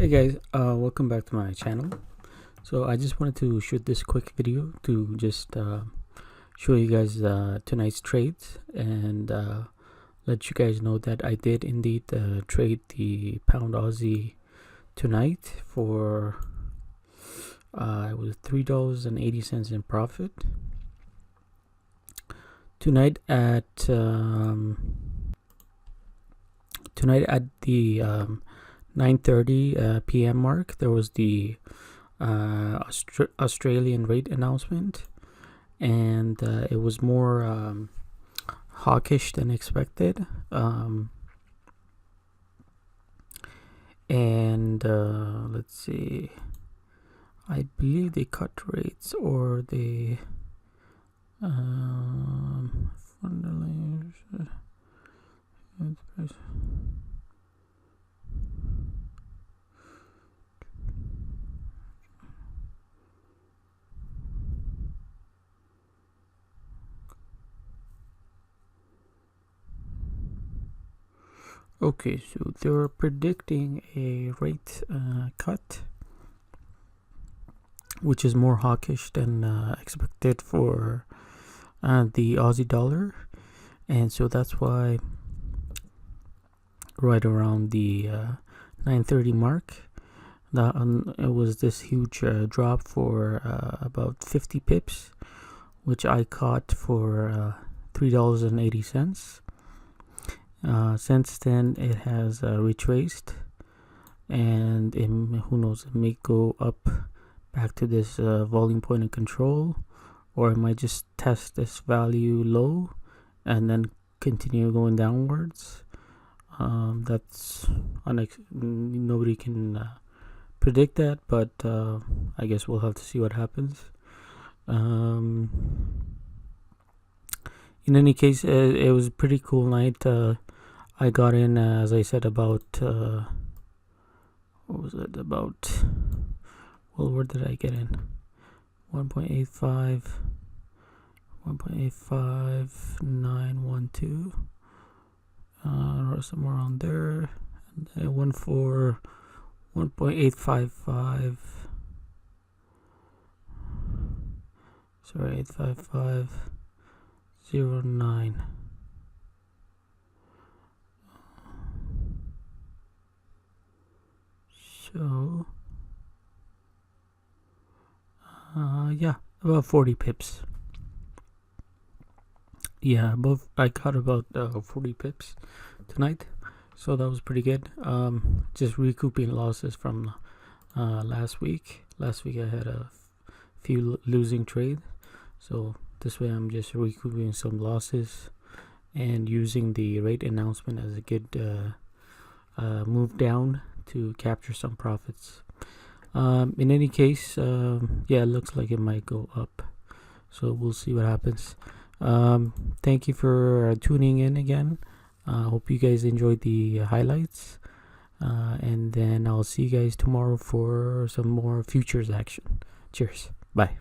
Hey guys, welcome back to my channel. So I just wanted to shoot this quick video to just show you guys tonight's trades and let you guys know that I did indeed trade the pound Aussie tonight for it was $3.80 in profit tonight at the 9:30 p.m. mark. There was the Australian rate announcement, and it was more hawkish than expected. Let's see, I believe they cut rates, or they okay, so they're predicting a rate cut, which is more hawkish than expected for the Aussie dollar, and so that's why right around the 9:30 mark, that it was this huge drop for about 50 pips, which I caught for $3.80. Since then it has retraced, and who knows, it may go up back to this volume point of control, or it might just test this value low and then continue going downwards. That's nobody can predict that, but I guess we'll have to see what happens. In any case, it was a pretty cool night. I got in, as I said, about what was it, about, well, where did I get in? 1.85912, or somewhere around there, and I went for 1.855, sorry, 85509. So yeah, about 40 pips. Yeah, I got about 40 pips tonight, so that was pretty good. Just recouping losses from last week. Last week I had a few losing trades, so this way I'm just recouping some losses and using the rate announcement as a good move down to capture some profits. In any case, yeah, it looks like it might go up, so we'll see what happens. Thank you for tuning in again. Hope you guys enjoyed the highlights, and then I'll see you guys tomorrow for some more futures action. Cheers, bye.